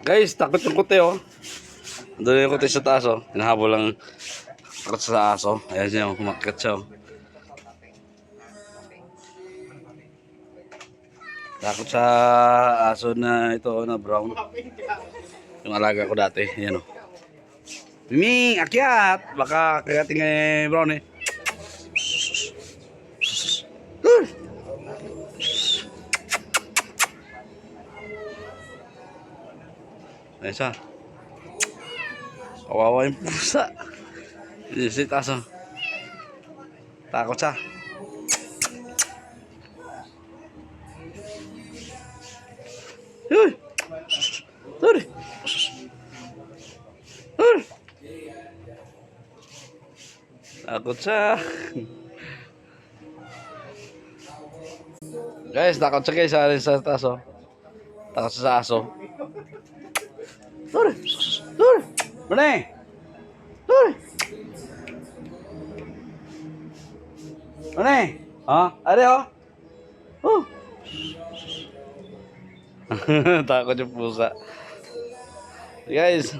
Guys, takot yung kuti oh. Doon yung kuti sa taas oh. Hinahabol lang takot sa aso. Ayan siya oh, kumakit siya oh. Takot sa aso na ito oh, na brown. Yung alaga ko dati. Ayan oh. Mimi, akyat! Baka kagating eh brown eh. Ayan siya. Kawawa yung pusa. Si taso. Takot siya. Uy! Tari! Tari! Takot siya. Guys, takot siya guys. Alin sa taso. Takot siya sa aso. Tari! Tari! Mana? Tari! Mana? Ha? Ada oh? Oh! Takot yung pusa. Guys.